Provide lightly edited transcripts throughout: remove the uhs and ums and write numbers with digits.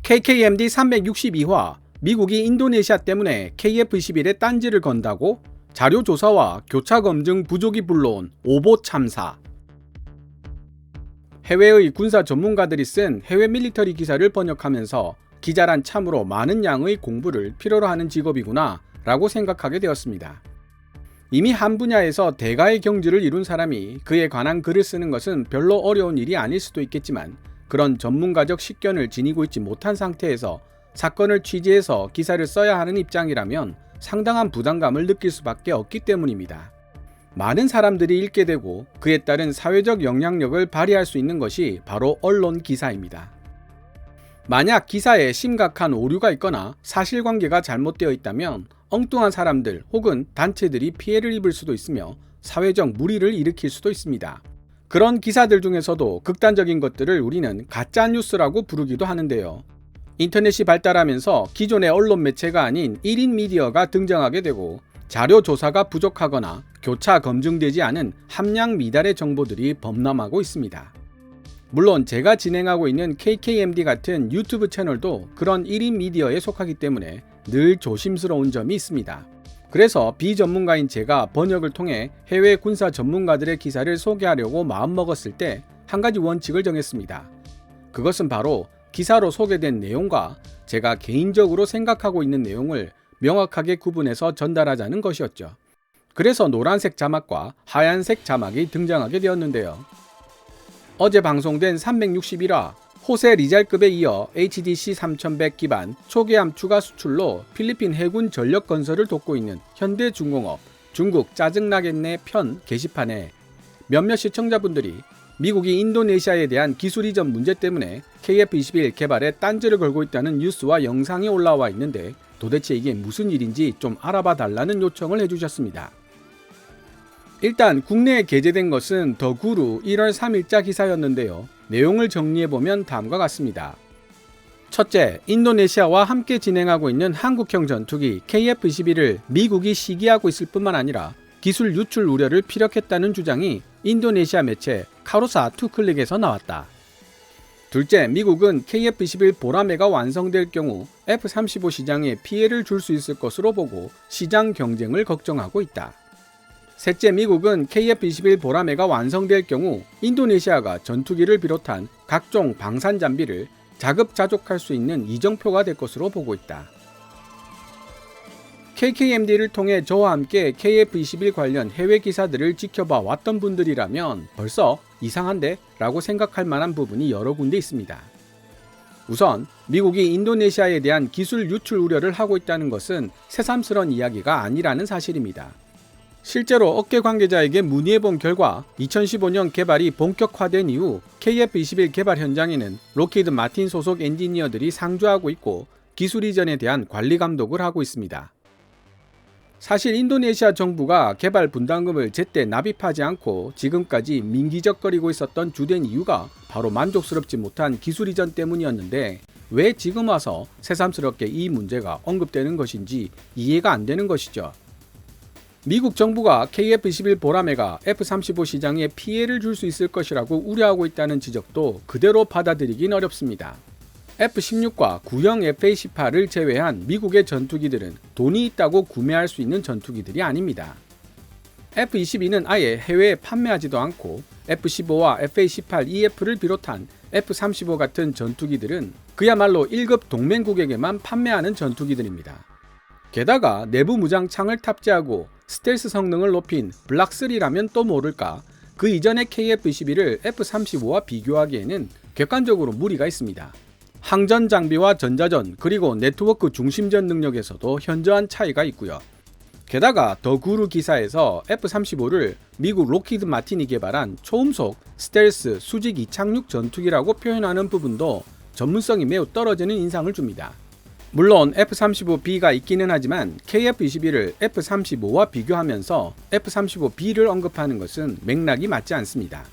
KKMD 362화 미국이 인도네시아 때문에 KF-21에 딴지를 건다고? 자료조사와 교차검증 부족이 불러온 오보 참사. 해외의 군사 전문가들이 쓴 해외 밀리터리 기사를 번역하면서 기자란 참으로 많은 양의 공부를 필요로 하는 직업이구나 라고 생각하게 되었습니다. 이미 한 분야에서 대가의 경지를 이룬 사람이 그에 관한 글을 쓰는 것은 별로 어려운 일이 아닐 수도 있겠지만 그런 전문가적 식견을 지니고 있지 못한 상태에서 사건을 취재해서 기사를 써야 하는 입장이라면 상당한 부담감을 느낄 수밖에 없기 때문입니다. 많은 사람들이 읽게 되고 그에 따른 사회적 영향력을 발휘할 수 있는 것이 바로 언론 기사입니다. 만약 기사에 심각한 오류가 있거나 사실관계가 잘못되어 있다면 엉뚱한 사람들 혹은 단체들이 피해를 입을 수도 있으며 사회적 물의를 일으킬 수도 있습니다. 그런 기사들 중에서도 극단적인 것들을 우리는 가짜뉴스라고 부르기도 하는데요. 인터넷이 발달하면서 기존의 언론 매체가 아닌 1인 미디어가 등장하게 되고 자료 조사가 부족하거나 교차 검증되지 않은 함량 미달의 정보들이 범람하고 있습니다. 물론 제가 진행하고 있는 KKMD 같은 유튜브 채널도 그런 1인 미디어에 속하기 때문에 늘 조심스러운 점이 있습니다. 그래서 비전문가인 제가 번역을 통해 해외 군사 전문가들의 기사를 소개하려고 마음먹었을 때 한 가지 원칙을 정했습니다. 그것은 바로 기사로 소개된 내용과 제가 개인적으로 생각하고 있는 내용을 명확하게 구분해서 전달하자는 것이었죠. 그래서 노란색 자막과 하얀색 자막이 등장하게 되었는데요. 어제 방송된 361화 호세 리잘급에 이어 HDC 3100 기반 초계함 추가 수출로 필리핀 해군 전력 건설을 돕고 있는 현대중공업 중국 짜증나겠네 편 게시판에 몇몇 시청자분들이 미국이 인도네시아에 대한 기술 이전 문제 때문에 KF-21 개발에 딴지를 걸고 있다는 뉴스와 영상이 올라와 있는데 도대체 이게 무슨 일인지 좀 알아봐 달라는 요청을 해주셨습니다. 일단 국내에 게재된 것은 더 구루 1월 3일자 기사였는데요. 내용을 정리해보면 다음과 같습니다. 첫째, 인도네시아와 함께 진행하고 있는 한국형 전투기 KF-21을 미국이 시기하고 있을 뿐만 아니라 기술 유출 우려를 피력했다는 주장이 인도네시아 매체 카로사 투클릭에서 나왔다. 둘째, 미국은 KF-21 보라매가 완성될 경우 F-35 시장에 피해를 줄 수 있을 것으로 보고 시장 경쟁을 걱정하고 있다. 셋째, 미국은 KF-21 보라매가 완성될 경우 인도네시아가 전투기를 비롯한 각종 방산 장비를 자급자족할 수 있는 이정표가 될 것으로 보고 있다. KKMD를 통해 저와 함께 KF-21 관련 해외 기사들을 지켜봐 왔던 분들이라면 벌써 이상한데? 라고 생각할 만한 부분이 여러 군데 있습니다. 우선 미국이 인도네시아에 대한 기술 유출 우려를 하고 있다는 것은 새삼스러운 이야기가 아니라는 사실입니다. 실제로 업계 관계자에게 문의해본 결과 2015년 개발이 본격화된 이후 KF-21 개발 현장에는 록히드 마틴 소속 엔지니어들이 상주하고 있고 기술 이전에 대한 관리 감독을 하고 있습니다. 사실 인도네시아 정부가 개발 분담금을 제때 납입하지 않고 지금까지 민기적거리고 있었던 주된 이유가 바로 만족스럽지 못한 기술 이전 때문이었는데 왜 지금 와서 새삼스럽게 이 문제가 언급되는 것인지 이해가 안 되는 것이죠. 미국 정부가 KF-21 보라매가 F-35 시장에 피해를 줄 수 있을 것이라고 우려하고 있다는 지적도 그대로 받아들이긴 어렵습니다. F-16과 구형 FA-18을 제외한 미국의 전투기들은 돈이 있다고 구매할 수 있는 전투기들이 아닙니다. F-22는 아예 해외에 판매하지도 않고 F-15와 FA-18EF를 비롯한 F-35 같은 전투기들은 그야말로 1급 동맹국에게만 판매하는 전투기들입니다. 게다가 내부 무장 창을 탑재하고 스텔스 성능을 높인 블락3라면 또 모를까 그 이전의 KF-21을 F-35와 비교하기에는 객관적으로 무리가 있습니다. 항전 장비와 전자전 그리고 네트워크 중심전 능력에서도 현저한 차이가 있고요. 게다가 더 구루 기사에서 F-35를 미국 록히드 마틴이 개발한 초음속 스텔스 수직 이착륙 전투기라고 표현하는 부분도 전문성이 매우 떨어지는 인상을 줍니다. 물론 F-35B가 있기는 하지만 KF-21을 F-35와 비교하면서 F-35B를 언급하는 것은 맥락이 맞지 않습니다.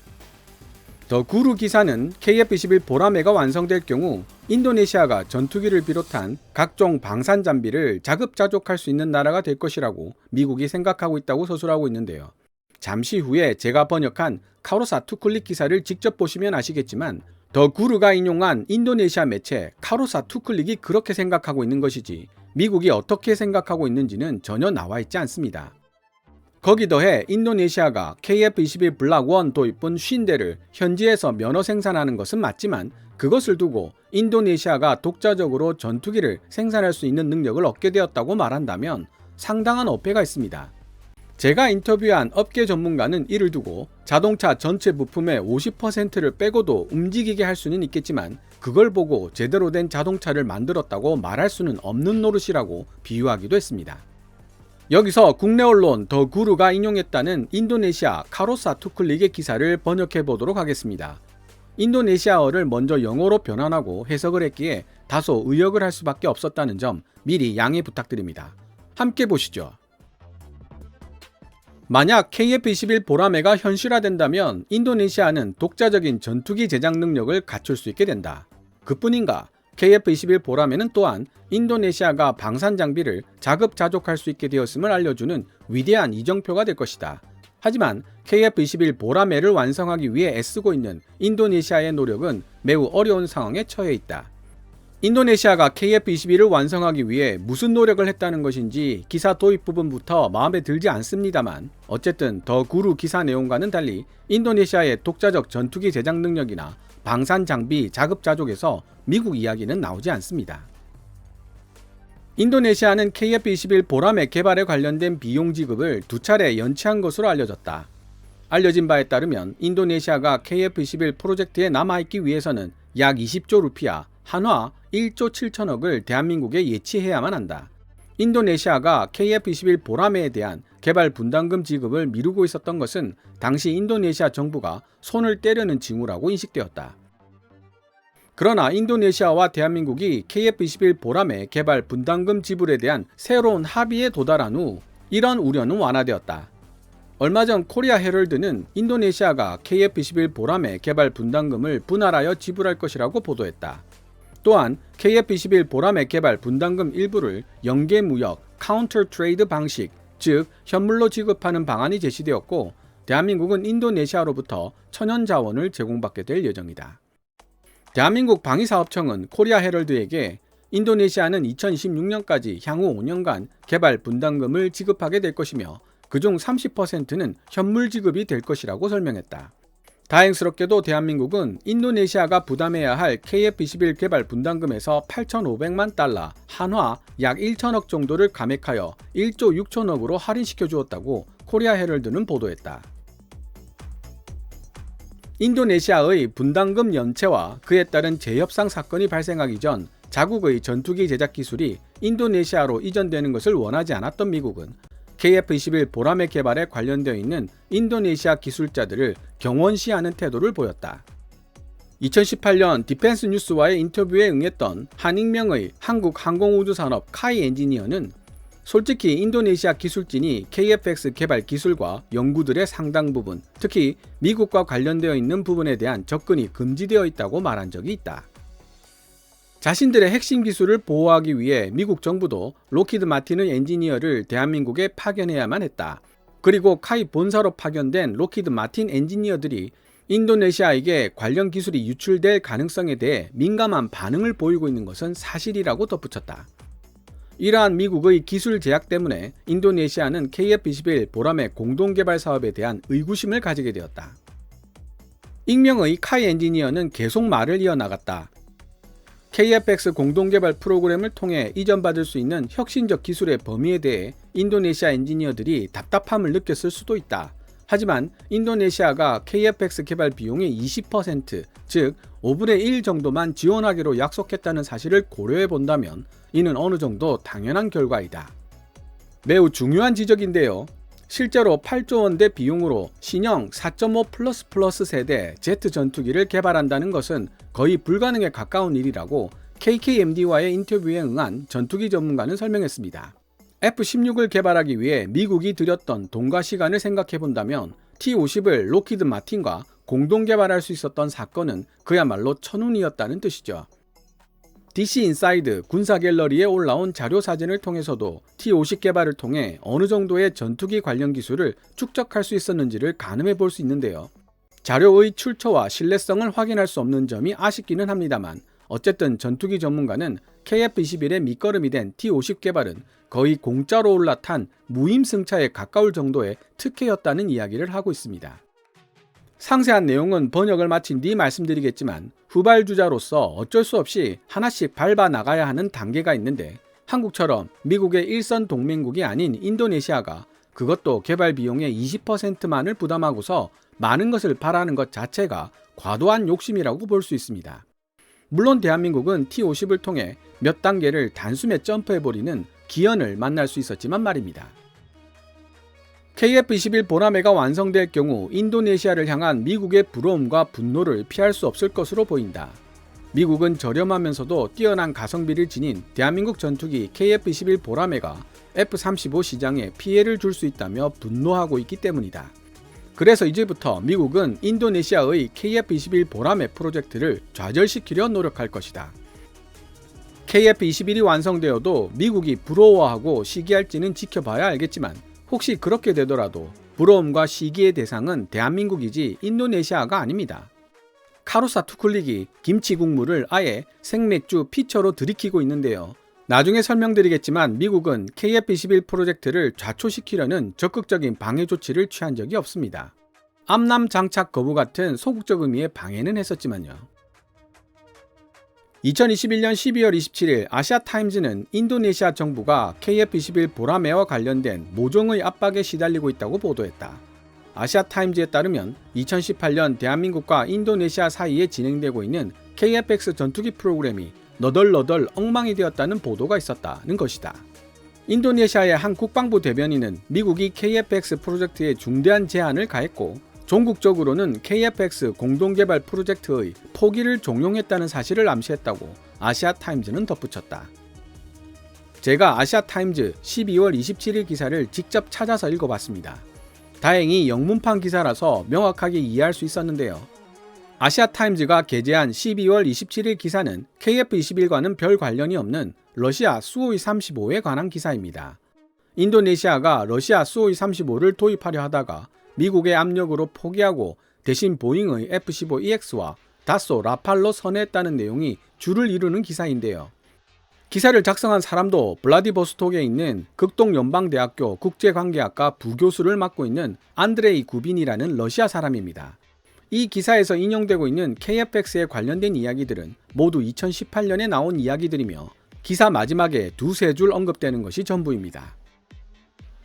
더 구루 기사는 KF-21 보라매가 완성될 경우 인도네시아가 전투기를 비롯한 각종 방산 장비를 자급자족할 수 있는 나라가 될 것이라고 미국이 생각하고 있다고 서술하고 있는데요. 잠시 후에 제가 번역한 카로사 투클릭 기사를 직접 보시면 아시겠지만 더 구르가 인용한 인도네시아 매체 카로사 투클릭이 그렇게 생각하고 있는 것이지 미국이 어떻게 생각하고 있는지는 전혀 나와 있지 않습니다. 거기 더해 인도네시아가 KF-21 블락 1 도입분 50대를 현지에서 면허 생산하는 것은 맞지만 그것을 두고 인도네시아가 독자적으로 전투기를 생산할 수 있는 능력을 얻게 되었다고 말한다면 상당한 어폐가 있습니다. 제가 인터뷰한 업계 전문가는 이를 두고 자동차 전체 부품의 50%를 빼고도 움직이게 할 수는 있겠지만 그걸 보고 제대로 된 자동차를 만들었다고 말할 수는 없는 노릇이라고 비유하기도 했습니다. 여기서 국내 언론 더 구르가 인용했다는 인도네시아 카로사 투클릭의 기사를 번역해 보도록 하겠습니다. 인도네시아어를 먼저 영어로 변환하고 해석을 했기에 다소 의역을 할 수밖에 없었다는 점 미리 양해 부탁드립니다. 함께 보시죠. 만약 KF-21 보라매가 현실화된다면 인도네시아는 독자적인 전투기 제작 능력을 갖출 수 있게 된다. 그뿐인가 KF-21 보라매는 또한 인도네시아가 방산 장비를 자급자족할 수 있게 되었음을 알려주는 위대한 이정표가 될 것이다. 하지만 KF-21 보라매를 완성하기 위해 애쓰고 있는 인도네시아의 노력은 매우 어려운 상황에 처해 있다. 인도네시아가 KF-21을 완성하기 위해 무슨 노력을 했다는 것인지 기사 도입 부분부터 마음에 들지 않습니다만 어쨌든 더 구르 기사 내용과는 달리 인도네시아의 독자적 전투기 제작 능력이나 방산 장비 자급자족에서 미국 이야기는 나오지 않습니다. 인도네시아는 KF-21 보라매 개발에 관련된 비용 지급을 2차례 연체한 것으로 알려졌다. 알려진 바에 따르면 인도네시아가 KF-21 프로젝트에 남아있기 위해서는 약 20조 루피아, 한화 1조 7천억을 대한민국에 예치해야만 한다. 인도네시아가 KF-21 보라매에 대한 개발 분담금 지급을 미루고 있었던 것은 당시 인도네시아 정부가 손을 떼려는 징후라고 인식되었다. 그러나 인도네시아와 대한민국이 KF-21 보라매 개발 분담금 지불에 대한 새로운 합의에 도달한 후 이런 우려는 완화되었다. 얼마 전 코리아 헤럴드는 인도네시아가 KF-21 보라매 개발 분담금을 분할하여 지불할 것이라고 보도했다. 또한 KF-21 보라매 개발 분담금 일부를 연계무역, 카운터 트레이드 방식, 즉 현물로 지급하는 방안이 제시되었고 대한민국은 인도네시아로부터 천연자원을 제공받게 될 예정이다. 대한민국 방위사업청은 코리아 헤럴드에게 인도네시아는 2026년까지 향후 5년간 개발 분담금을 지급하게 될 것이며 그중 30%는 현물 지급이 될 것이라고 설명했다. 다행스럽게도 대한민국은 인도네시아가 부담해야 할 KF-21 개발 분담금에서 8,500만 달러, 한화 약 1천억 정도를 감액하여 1조 6천억으로 할인시켜 주었다고 코리아 헤럴드는 보도했다. 인도네시아의 분담금 연체와 그에 따른 재협상 사건이 발생하기 전 자국의 전투기 제작 기술이 인도네시아로 이전되는 것을 원하지 않았던 미국은 KF-21 보라매 개발에 관련되어 있는 인도네시아 기술자들을 경원시하는 태도를 보였다. 2018년 디펜스 뉴스와의 인터뷰에 응했던 한익명의 한국항공우주산업 카이 엔지니어는 솔직히 인도네시아 기술진이 KF-X 개발 기술과 연구들의 상당 부분, 특히 미국과 관련되어 있는 부분에 대한 접근이 금지되어 있다고 말한 적이 있다. 자신들의 핵심 기술을 보호하기 위해 미국 정부도 로키드 마틴의 엔지니어를 대한민국에 파견해야만 했다. 그리고 카이 본사로 파견된 로키드 마틴 엔지니어들이 인도네시아에게 관련 기술이 유출될 가능성에 대해 민감한 반응을 보이고 있는 것은 사실이라고 덧붙였다. 이러한 미국의 기술 제약 때문에 인도네시아는 KF-21 보라매 공동개발 사업에 대한 의구심을 가지게 되었다. 익명의 카이 엔지니어는 계속 말을 이어나갔다. KF-X 공동개발 프로그램을 통해 이전받을 수 있는 혁신적 기술의 범위에 대해 인도네시아 엔지니어들이 답답함을 느꼈을 수도 있다. 하지만 인도네시아가 KF-X 개발 비용의 20%, 즉 5분의 1 정도만 지원하기로 약속했다는 사실을 고려해 본다면 이는 어느 정도 당연한 결과이다. 매우 중요한 지적인데요. 실제로 8조 원대 비용으로 신형 4.5++ 세대 제트 전투기를 개발한다는 것은 거의 불가능에 가까운 일이라고 KKMD와의 인터뷰에 응한 전투기 전문가는 설명했습니다. F-16을 개발하기 위해 미국이 들였던 돈과 시간을 생각해 본다면 T-50을 로키드 마틴과 공동 개발할 수 있었던 사건은 그야말로 천운이었다는 뜻이죠. DC 인사이드 군사 갤러리에 올라온 자료 사진을 통해서도 T-50 개발을 통해 어느 정도의 전투기 관련 기술을 축적할 수 있었는지를 가늠해 볼 수 있는데요. 자료의 출처와 신뢰성을 확인할 수 없는 점이 아쉽기는 합니다만 어쨌든 전투기 전문가는 KF-21의 밑거름이 된 T-50 개발은 거의 공짜로 올라탄 무임승차에 가까울 정도의 특혜였다는 이야기를 하고 있습니다. 상세한 내용은 번역을 마친 뒤 말씀드리겠지만 후발주자로서 어쩔 수 없이 하나씩 밟아 나가야 하는 단계가 있는데 한국처럼 미국의 일선 동맹국이 아닌 인도네시아가 그것도 개발 비용의 20%만을 부담하고서 많은 것을 바라는 것 자체가 과도한 욕심이라고 볼 수 있습니다. 물론 대한민국은 T-50을 통해 몇 단계를 단숨에 점프해버리는 기연을 만날 수 있었지만 말입니다. KF-21 보라매가 완성될 경우 인도네시아를 향한 미국의 부러움과 분노를 피할 수 없을 것으로 보인다. 미국은 저렴하면서도 뛰어난 가성비를 지닌 대한민국 전투기 KF-21 보라매가 F-35 시장에 피해를 줄 수 있다며 분노하고 있기 때문이다. 그래서 이제부터 미국은 인도네시아의 KF-21 보라매 프로젝트를 좌절시키려 노력할 것이다. KF-21이 완성되어도 미국이 부러워하고 시기할지는 지켜봐야 알겠지만 혹시 그렇게 되더라도 부러움과 시기의 대상은 대한민국이지 인도네시아가 아닙니다. 카루사 투클릭이 김치 국물을 아예 생맥주 피처로 들이키고 있는데요. 나중에 설명드리겠지만 미국은 KF-21 프로젝트를 좌초시키려는 적극적인 방해 조치를 취한 적이 없습니다. 암남 장착 거부 같은 소극적 의미의 방해는 했었지만요. 2021년 12월 27일 아시아타임즈는 인도네시아 정부가 KF-21 보라매와 관련된 모종의 압박에 시달리고 있다고 보도했다. 아시아타임즈에 따르면 2018년 대한민국과 인도네시아 사이에 진행되고 있는 KF-X 전투기 프로그램이 너덜너덜 엉망이 되었다는 보도가 있었다는 것이다. 인도네시아의 한 국방부 대변인은 미국이 KF-X 프로젝트에 중대한 제한을 가했고 종국적으로는 KF-X 공동개발 프로젝트의 포기를 종용했다는 사실을 암시했다고 아시아타임즈는 덧붙였다. 제가 아시아타임즈 12월 27일 기사를 직접 찾아서 읽어봤습니다. 다행히 영문판 기사라서 명확하게 이해할 수 있었는데요. 아시아타임즈가 게재한 12월 27일 기사는 KF-21과는 별 관련이 없는 러시아 수호이-35에 관한 기사입니다. 인도네시아가 러시아 수호이-35를 도입하려 하다가 미국의 압력으로 포기하고 대신 보잉의 F-15EX와 다소 라팔로 선회했다는 내용이 줄을 이루는 기사인데요. 기사를 작성한 사람도 블라디보스톡에 있는 극동연방대학교 국제관계학과 부교수를 맡고 있는 안드레이 구빈이라는 러시아 사람입니다. 이 기사에서 인용되고 있는 KF-X에 관련된 이야기들은 모두 2018년에 나온 이야기들이며 기사 마지막에 두세 줄 언급되는 것이 전부입니다.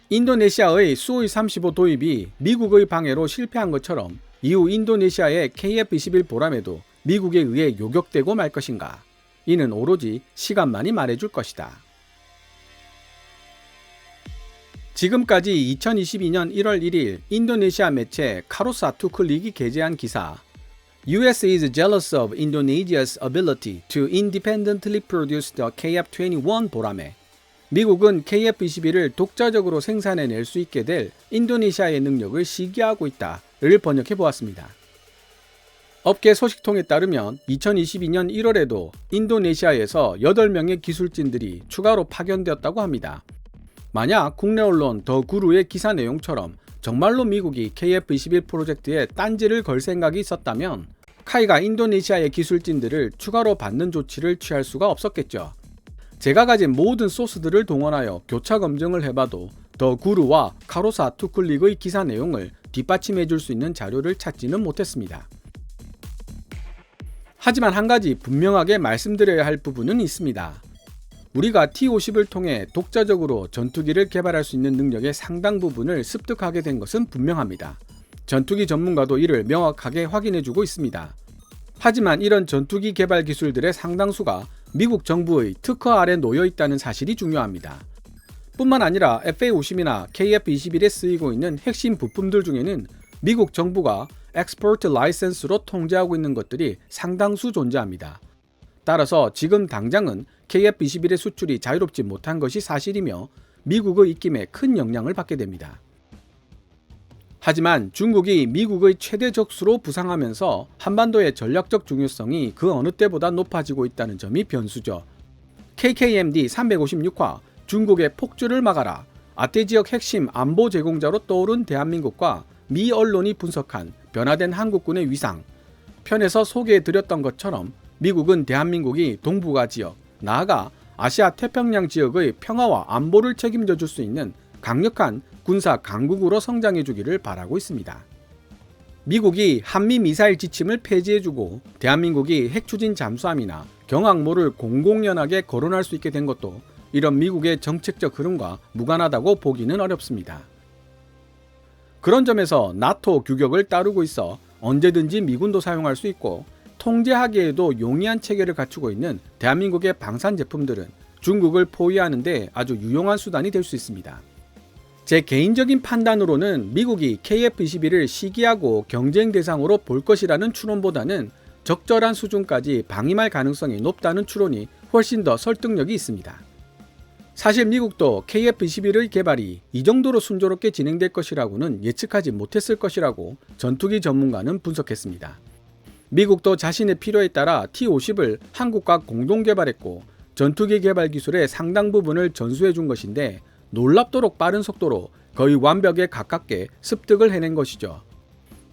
인도네시아의 수호이-35 도입이 미국의 방해로 실패한 것처럼 이후 인도네시아의 KF-21 보라매도 미국에 의해 요격되고 말 것인가? 이는 오로지 시간만이 말해줄 것이다. 지금까지 2022년 1월 1일 인도네시아 매체 카루사 투클릭이 게재한 기사 US is jealous of Indonesia's ability to independently produce the KF-21 보라매. 미국은 KF-21을 독자적으로 생산해낼 수 있게 될 인도네시아의 능력을 시기하고 있다를 번역해 보았습니다. 업계 소식통에 따르면 2022년 1월에도 인도네시아에서 8명의 기술진들이 추가로 파견되었다고 합니다. 만약 국내 언론 더 구루의 기사 내용처럼 정말로 미국이 KF-21 프로젝트에 딴지를 걸 생각이 있었다면 카이가 인도네시아의 기술진들을 추가로 받는 조치를 취할 수가 없었겠죠. 제가 가진 모든 소스들을 동원하여 교차 검증을 해봐도 더 구루와 카루사 투클릭의 기사 내용을 뒷받침해 줄 수 있는 자료를 찾지는 못했습니다. 하지만 한 가지 분명하게 말씀드려야 할 부분은 있습니다. 우리가 T-50을 통해 독자적으로 전투기를 개발할 수 있는 능력의 상당 부분을 습득하게 된 것은 분명합니다. 전투기 전문가도 이를 명확하게 확인해주고 있습니다. 하지만 이런 전투기 개발 기술들의 상당수가 미국 정부의 특허 아래 놓여 있다는 사실이 중요합니다. 뿐만 아니라 FA-50이나 KF-21에 쓰이고 있는 핵심 부품들 중에는 미국 정부가 엑스포트 라이센스로 통제하고 있는 것들이 상당수 존재합니다. 따라서 지금 당장은 KF-21의 수출이 자유롭지 못한 것이 사실이며 미국의 입김에 큰 영향을 받게 됩니다. 하지만 중국이 미국의 최대 적수로 부상하면서 한반도의 전략적 중요성이 그 어느 때보다 높아지고 있다는 점이 변수죠. KKMD 356화 중국의 폭주를 막아라. 아태 지역 핵심 안보 제공자로 떠오른 대한민국과 미 언론이 분석한 변화된 한국군의 위상 편에서 소개해드렸던 것처럼 미국은 대한민국이 동북아 지역, 나아가 아시아 태평양 지역의 평화와 안보를 책임져 줄 수 있는 강력한 군사 강국으로 성장해 주기를 바라고 있습니다. 미국이 한미 미사일 지침을 폐지해주고 대한민국이 핵추진 잠수함이나 경항모를 공공연하게 거론할 수 있게 된 것도 이런 미국의 정책적 흐름과 무관하다고 보기는 어렵습니다. 그런 점에서 나토 규격을 따르고 있어 언제든지 미군도 사용할 수 있고 통제하기에도 용이한 체계를 갖추고 있는 대한민국의 방산 제품들은 중국을 포위하는 데 아주 유용한 수단이 될 수 있습니다. 제 개인적인 판단으로는 미국이 KF-21을 시기하고 경쟁 대상으로 볼 것이라는 추론보다는 적절한 수준까지 방임할 가능성이 높다는 추론이 훨씬 더 설득력이 있습니다. 사실 미국도 KF-21의 개발이 이 정도로 순조롭게 진행될 것이라고는 예측하지 못했을 것이라고 전투기 전문가는 분석했습니다. 미국도 자신의 필요에 따라 T-50을 한국과 공동 개발했고 전투기 개발 기술의 상당 부분을 전수해 준 것인데 놀랍도록 빠른 속도로 거의 완벽에 가깝게 습득을 해낸 것이죠.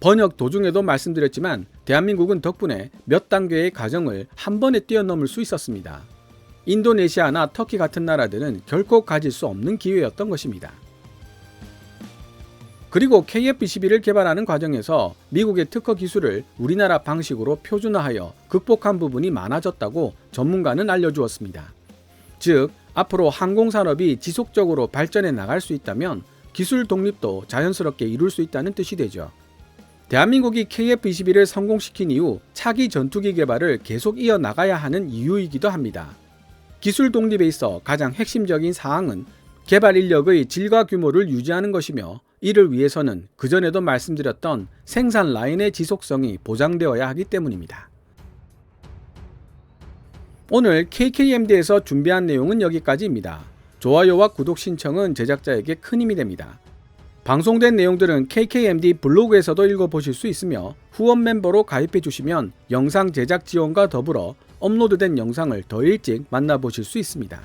번역 도중에도 말씀드렸지만 대한민국은 덕분에 몇 단계의 과정을 한 번에 뛰어넘을 수 있었습니다. 인도네시아나 터키 같은 나라들은 결코 가질 수 없는 기회였던 것입니다. 그리고 KF-21을 개발하는 과정에서 미국의 특허 기술을 우리나라 방식으로 표준화하여 극복한 부분이 많아졌다고 전문가는 알려주었습니다. 즉, 앞으로 항공산업이 지속적으로 발전해 나갈 수 있다면 기술 독립도 자연스럽게 이룰 수 있다는 뜻이 되죠. 대한민국이 KF-21을 성공시킨 이후 차기 전투기 개발을 계속 이어나가야 하는 이유이기도 합니다. 기술 독립에 있어 가장 핵심적인 사항은 개발 인력의 질과 규모를 유지하는 것이며 이를 위해서는 그전에도 말씀드렸던 생산 라인의 지속성이 보장되어야 하기 때문입니다. 오늘 KKMD에서 준비한 내용은 여기까지입니다. 좋아요와 구독 신청은 제작자에게 큰 힘이 됩니다. 방송된 내용들은 KKMD 블로그에서도 읽어보실 수 있으며 후원 멤버로 가입해 주시면 영상 제작 지원과 더불어 업로드된 영상을 더 일찍 만나보실 수 있습니다.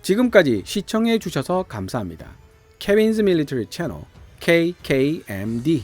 지금까지 시청해 주셔서 감사합니다. 케빈스 밀리터리 채널 KKMD